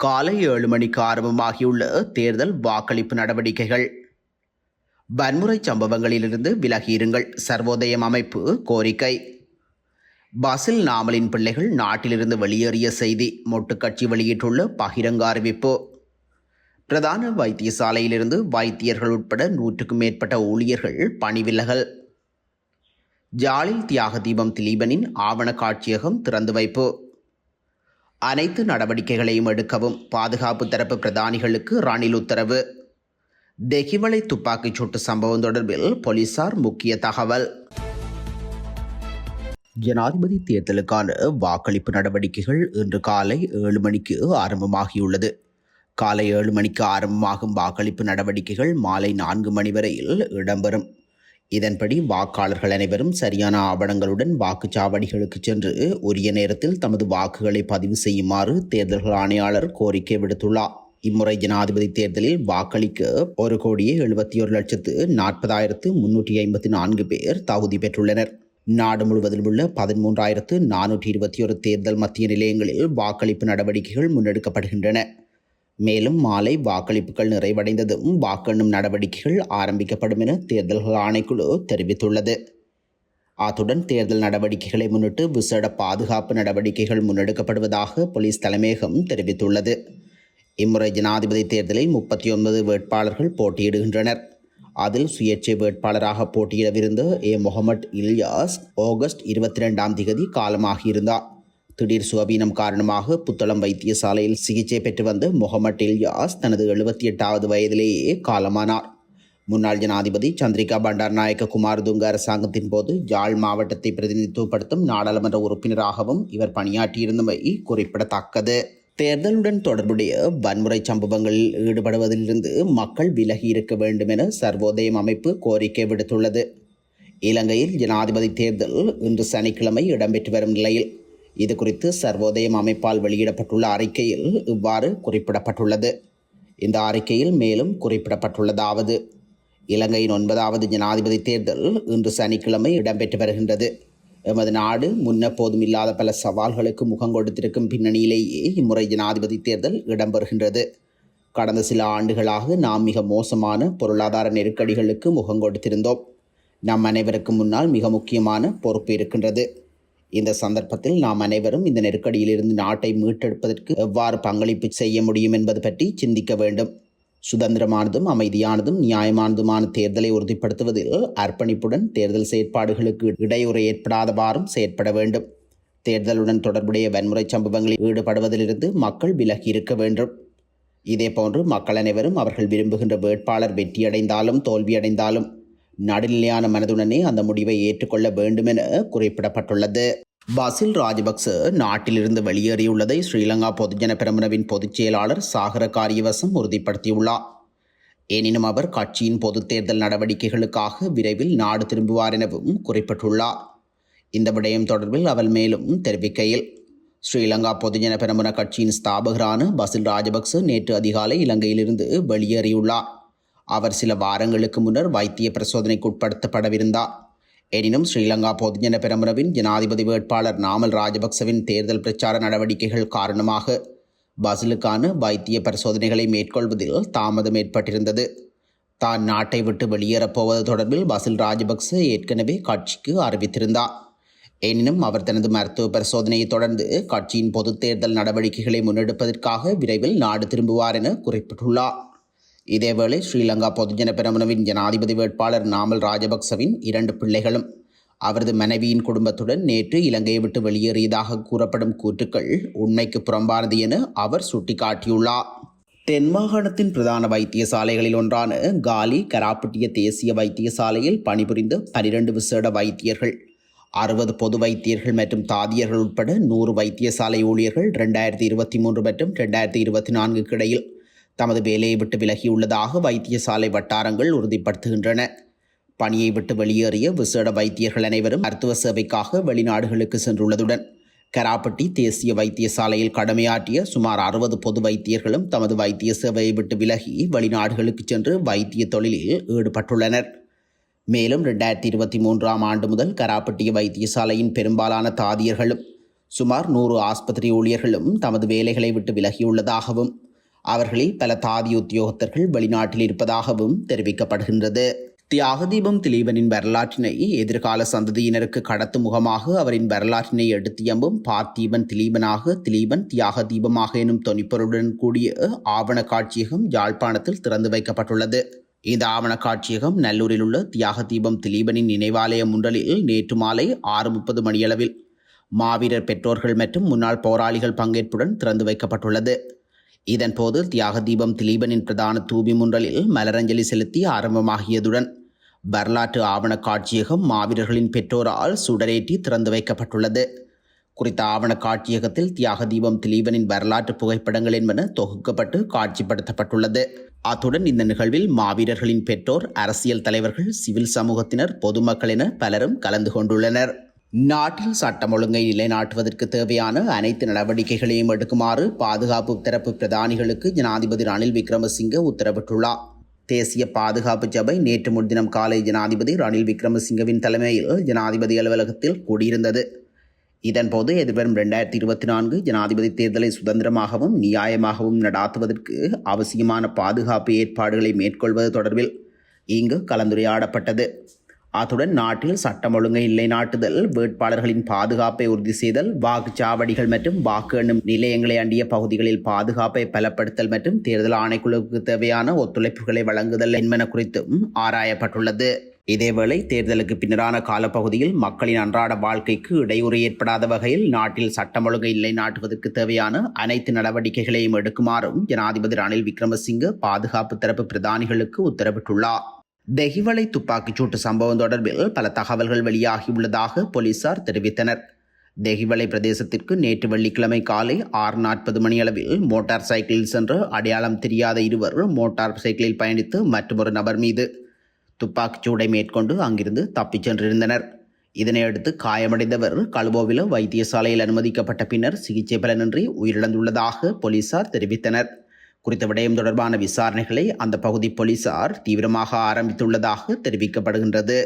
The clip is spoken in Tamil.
காலை 7 மணிக்கு ஆரம்பமாகியுள்ள தேர்தல் வாக்களிப்பு நடவடிக்கைகள். வன்முறை சம்பவங்களிலிருந்து விலகியிருங்கள், சர்வோதயம் அமைப்பு கோரிக்கை. பசில் நாமலின் பிள்ளைகள் நாட்டிலிருந்து வெளியேறிய செய்தி மொட்டு கட்சி வெளியிட்டுள்ள பகிரங்க அறிவிப்பு. பிரதான வைத்தியசாலையிலிருந்து வைத்தியர்கள் உட்பட 100க்கும் மேற்பட்ட ஊழியர்கள் பணிவிலகல். ஜாலில் தியாக தீபம் திலீபனின் ஆவண காட்சியகம் திறந்து வைப்பு. அனைத்து நடவடிக்கைகளையும் எடுக்கவும் பாதுகாப்பு தரப்பு பிரதானிகளுக்கு ரணில் உத்தரவு. தெஹிவளை துப்பாக்கிச் சூட்டு சம்பவம் தொடர்பில் போலீசார் முக்கிய தகவல். ஜனாதிபதி தேர்தலுக்கான வாக்களிப்பு நடவடிக்கைகள் இன்று காலை 7 மணிக்கு ஆரம்பமாகியுள்ளது. காலை 7 மணிக்கு ஆரம்பமாகும் வாக்களிப்பு நடவடிக்கைகள் மாலை 4 மணி வரையில் இடம்பெறும். இதன்படி வாக்காளர்கள் அனைவரும் சரியான ஆவணங்களுடன் வாக்குச்சாவடிகளுக்கு சென்று உரிய நேரத்தில் தமது வாக்குகளை பதிவு செய்யுமாறு தேர்தல்கள் ஆணையாளர் கோரிக்கை விடுத்துள்ளார். இம்முறை ஜனாதிபதி தேர்தலில் வாக்களிக்க 1,71,40,354 பேர் தகுதி பெற்றுள்ளனர். நாடு முழுவதில் உள்ள 13,421 தேர்தல் மத்திய நிலையங்களில் வாக்களிப்பு நடவடிக்கைகள் முன்னெடுக்கப்படுகின்றன. மேலும் மாலை வாக்களிப்புகள் நிறைவடைந்ததும் வாக்கெண்ணும் நடவடிக்கைகள் ஆரம்பிக்கப்படும் என தேர்தல்கள் ஆணைக்குழு தெரிவித்துள்ளது. அத்துடன் தேர்தல் நடவடிக்கைகளை முன்னிட்டு விசேட பாதுகாப்பு நடவடிக்கைகள் முன்னெடுக்கப்படுவதாக போலீஸ் தலைமையகம் தெரிவித்துள்ளது. இம்முறை ஜனாதிபதி தேர்தலில் 39 வேட்பாளர்கள் போட்டியிடுகின்றனர். அதில் சுயேட்சை வேட்பாளராக போட்டியிடவிருந்த முகமட் இல்யாஸ் ஆகஸ்ட் 22 காலமாகியிருந்தார். திடீர் சுகவீனம் காரணமாக புத்தளம் வைத்தியசாலையில் சிகிச்சை பெற்று வந்த முகமட் இல்யாஸ் தனது 78வது வயதிலேயே காலமானார். முன்னாள் ஜனாதிபதி சந்திரிகா பண்டாரநாயக்க குமாரதுங்க அரசாங்கத்தின் போது யாழ் மாவட்டத்தை பிரதிநிதித்துவப்படுத்தும் நாடாளுமன்ற உறுப்பினராகவும் இவர் பணியாற்றியிருந்தமை குறிப்பிடத்தக்கது. தேர்தலுடன் தொடர்புடைய வன்முறை சம்பவங்களில் ஈடுபடுவதிலிருந்து மக்கள் விலகி இருக்க வேண்டும் என சர்வோதயம் அமைப்பு கோரிக்கை விடுத்துள்ளது. இலங்கையில் ஜனாதிபதி தேர்தல் இன்று சனிக்கிழமை இடம்பெற்று வரும் நிலையில் இது குறித்து சர்வோதயம் அமைப்பால் வெளியிடப்பட்டுள்ள அறிக்கையில் இவ்வாறு குறிப்பிடப்பட்டுள்ளது. இந்த அறிக்கையில் மேலும் குறிப்பிடப்பட்டுள்ளதாவது: இலங்கையின் 9வது ஜனாதிபதி தேர்தல் இன்று சனிக்கிழமை இடம்பெற்று வருகின்றது. எமது நாடு முன்னெப்போதும் இல்லாத பல சவால்களுக்கு முகம் கொடுத்திருக்கும் பின்னணியிலேயே இம்முறை ஜனாதிபதி தேர்தல் இடம்பெறுகின்றது. கடந்த சில ஆண்டுகளாக நாம் மிக மோசமான பொருளாதார நெருக்கடிகளுக்கு முகம் கொடுத்திருந்தோம். நம் அனைவருக்கும் முன்னால் மிக முக்கியமான பொறுப்பு இருக்கின்றது. இந்த சந்தர்ப்பத்தில் நாம் அனைவரும் இந்த நெருக்கடியிலிருந்து நாட்டை மீட்டெடுப்பதற்கு எவ்வாறு பங்களிப்பு செய்ய முடியும் என்பது பற்றி சிந்திக்க வேண்டும். சுதந்திரமானதும் அமைதியானதும் நியாயமானதுமான தேர்தலை உறுதிப்படுத்துவதில் அர்ப்பணிப்புடன் தேர்தல் செயற்பாடுகளுக்கு இடையூறு ஏற்படாதவாறும் செயற்பட வேண்டும். தேர்தலுடன் தொடர்புடைய வன்முறை சம்பவங்களில் ஈடுபடுவதிலிருந்து மக்கள் விலகி இருக்க வேண்டும். இதேபோன்று மக்கள் அனைவரும் அவர்கள் விரும்புகின்ற வேட்பாளர் வெற்றியடைந்தாலும் தோல்வியடைந்தாலும் நடுநிலையான மனதுடனே அந்த முடிவை ஏற்றுக்கொள்ள வேண்டும் என குறிப்பிடப்பட்டுள்ளது. பசில் ராஜபக்ச நாட்டிலிருந்து வெளியேறியுள்ளதை ஸ்ரீலங்கா பொதுஜன பெரமுனவின் பொதுச் செயலாளர் சாகர காரியவசம் உறுதிப்படுத்தியுள்ளார். எனினும் அவர் கட்சியின் பொது தேர்தல் நடவடிக்கைகளுக்காக விரைவில் நாடு திரும்புவார் எனவும் குறிப்பிட்டுள்ளார். இந்த விடயம் தொடர்பில் அவர் மேலும் தெரிவிக்கையில், ஸ்ரீலங்கா பொதுஜன பெரமுன கட்சியின் ஸ்தாபகரான பசில் ராஜபக்ச நேற்று அதிகாலை இலங்கையிலிருந்து வெளியேறியுள்ளார். அவர் சில வாரங்களுக்கு முன்னர் வைத்திய பரிசோதனைக்கு உட்படுத்தப்படவிருந்தார். எனினும் ஸ்ரீலங்கா பொதுஜன பெரமுனவின் ஜனாதிபதி வேட்பாளர் நாமல் ராஜபக்சவின் தேர்தல் பிரச்சார நடவடிக்கைகள் காரணமாக பசிலுக்கான வைத்திய பரிசோதனைகளை மேற்கொள்வதில் தாமதம் ஏற்பட்டிருந்தது. தான் நாட்டை விட்டு வெளியேறப்போவது தொடர்பில் பசில் ராஜபக்ச ஏற்கனவே கட்சிக்கு அறிவித்திருந்தார். எனினும் அவர் தனது மருத்துவ பரிசோதனையை தொடர்ந்து கட்சியின் பொது தேர்தல் நடவடிக்கைகளை முன்னெடுப்பதற்காக விரைவில் நாடு திரும்புவார் என குறிப்பிட்டுள்ளார். இதேவேளை ஸ்ரீலங்கா பொதுஜன பெரமுனவின் ஜனாதிபதி வேட்பாளர் நாமல் ராஜபக்சவின் 2 பிள்ளைகளும் அவரது மனைவியின் குடும்பத்துடன் நேற்று இலங்கையை விட்டு வெளியேறியதாக கூறப்படும் கூற்றுக்கள் உண்மைக்கு புறம்பானது என அவர் சுட்டிக்காட்டியுள்ளார். தென் மாகாணத்தின் பிரதான வைத்தியசாலைகளில் ஒன்றான காலி கராப்பட்டிய தேசிய வைத்தியசாலையில் பணிபுரிந்த 12 விசேட வைத்தியர்கள், 60 பொது வைத்தியர்கள் மற்றும் தாதியர்கள் உட்பட 100 வைத்தியசாலை ஊழியர்கள் 2023 மற்றும் 2024 இடையில் தமது வேலையை விட்டு விலகியுள்ளதாக வைத்தியசாலை வட்டாரங்கள் உறுதிப்படுத்துகின்றன. பணியை விட்டு வெளியேறிய விசேட வைத்தியர்கள் அனைவரும் மருத்துவ சேவைக்காக வெளிநாடுகளுக்கு சென்றுள்ளதுடன் கராப்பட்டி தேசிய வைத்தியசாலையில் கடமையாற்றிய சுமார் 60 பொது வைத்தியர்களும் தமது வைத்திய சேவையை விட்டு விலகி வெளிநாடுகளுக்கு சென்று வைத்திய தொழிலில் ஈடுபட்டுள்ளனர். மேலும் 2023 ஆண்டு முதல் கராப்பட்டிய வைத்தியசாலையின் பெரும்பாலான தாதியர்களும் சுமார் 100 ஆஸ்பத்திரி ஊழியர்களும் தமது வேலைகளை விட்டு விலகியுள்ளதாகவும் அவர்களில் பல தாதி உத்தியோகத்தர்கள் வெளிநாட்டில் இருப்பதாகவும் தெரிவிக்கப்படுகின்றது. தியாகதீபம் திலீபனின் வரலாற்றினை எதிர்கால சந்ததியினருக்கு கடத்தும் முகமாக அவரின் வரலாற்றினை எடுத்தியம்பும் பார்த்தீபன் திலீபனாக திலீபன் தியாக தீபமாக எனும் தொனிப்பொருளுடன் கூடிய ஆவண காட்சியகம் யாழ்ப்பாணத்தில் திறந்து வைக்கப்பட்டுள்ளது. இந்த ஆவண காட்சியகம் நல்லூரில் உள்ள தியாகதீபம் திலீபனின் நினைவாலயம் ஒன்றில் நேற்று மாலை 6:30 மணியளவில் மாவீரர் பெற்றோர்கள் மற்றும் முன்னாள் போராளிகள் பங்கேற்புடன் திறந்து வைக்கப்பட்டுள்ளது. இதன்போது தியாகதீபம் திலீபனின் பிரதான தூபி முன்றலில் மலரஞ்சலி செலுத்தி ஆரம்பமாகியதுடன் வரலாற்று ஆவண காட்சியகம் மாவீரர்களின் பெற்றோரால் சுடரேற்றி திறந்து வைக்கப்பட்டுள்ளது. குறித்த ஆவண காட்சியகத்தில் தியாகதீபம் திலீபனின் வரலாற்று புகைப்படங்கள் என்பன தொகுக்கப்பட்டு காட்சிப்படுத்தப்பட்டுள்ளது. அத்துடன் இந்த நிகழ்வில் மாவீரர்களின் பெற்றோர், அரசியல் தலைவர்கள், சிவில் சமூகத்தினர், பொதுமக்கள் என பலரும் கலந்து கொண்டுள்ளனர். நாட்டில் சட்டம் ஒழுங்கை நிலைநாட்டுவதற்கு தேவையான அனைத்து நடவடிக்கைகளையும் எடுக்குமாறு பாதுகாப்பு தரப்பு பிரதானிகளுக்கு ஜனாதிபதி ரணில் விக்ரமசிங்கே உத்தரவிட்டுள்ளார். தேசிய பாதுகாப்பு சபை நேற்று முன்தினம் காலை ஜனாதிபதி ரணில் விக்ரமசிங்கவின் தலைமையில் ஜனாதிபதி அலுவலகத்தில் கூடியிருந்தது. இதன்போது எதிர்வரும் 2024 ஜனாதிபதி தேர்தலை சுதந்திரமாகவும் நியாயமாகவும் நடாத்துவதற்கு அவசியமான பாதுகாப்பு ஏற்பாடுகளை மேற்கொள்வது தொடர்பில் இங்கு கலந்துரையாடப்பட்டது. அத்துடன் நாட்டில் சட்டம் ஒழுங்கை நிலைநாட்டுதல், வேட்பாளர்களின் பாதுகாப்பை உறுதி செய்தல், வாக்குச்சாவடிகள் மற்றும் வாக்கு எண்ணும் நிலையங்களை அண்டிய பகுதிகளில் பாதுகாப்பை பலப்படுத்தல் மற்றும் தேர்தல் ஆணைக்குழுவுக்கு தேவையான ஒத்துழைப்புகளை வழங்குதல் என்பன குறித்தும் ஆராயப்பட்டுள்ளது. இதேவேளை தேர்தலுக்கு பின்னரான காலப்பகுதியில் மக்களின் அன்றாட வாழ்க்கைக்கு இடையூறு ஏற்படாத வகையில் நாட்டில் சட்டம் ஒழுங்கை நிலைநாட்டுவதற்கு தேவையான அனைத்து நடவடிக்கைகளையும் எடுக்குமாறும் ஜனாதிபதி ரணில் விக்ரமசிங்கே பாதுகாப்பு தரப்பு பிரதானிகளுக்கு உத்தரவிட்டுள்ளார். தெஹிவளை துப்பாக்கிச்சூட்டு சம்பவம் தொடர்பில் பல தகவல்கள் வெளியாகியுள்ளதாக போலீசார் தெரிவித்தனர். தெஹிவளை பிரதேசத்திற்கு நேற்று வெள்ளிக்கிழமை காலை 6:40 மணியளவில் மோட்டார் சைக்கிளில் சென்ற அடையாளம் தெரியாத இருவர் மோட்டார் சைக்கிளில் பயணித்து மற்றொரு நபர் மீது துப்பாக்கிச்சூடை மேற்கொண்டு அங்கிருந்து தப்பிச் சென்றிருந்தனர். இதனையடுத்து காயமடைந்தவர் கழுவோவில வைத்தியசாலையில் அனுமதிக்கப்பட்ட பின்னர் சிகிச்சை பலனின்றி உயிரிழந்துள்ளதாக போலீசார் தெரிவித்தனர். குறித்த விடயம் தொடர்பான விசாரணைகளை அந்த பகுதி போலீசார் தீவிரமாக ஆரம்பித்துள்ளதாக தெரிவிக்கப்படுகின்றது.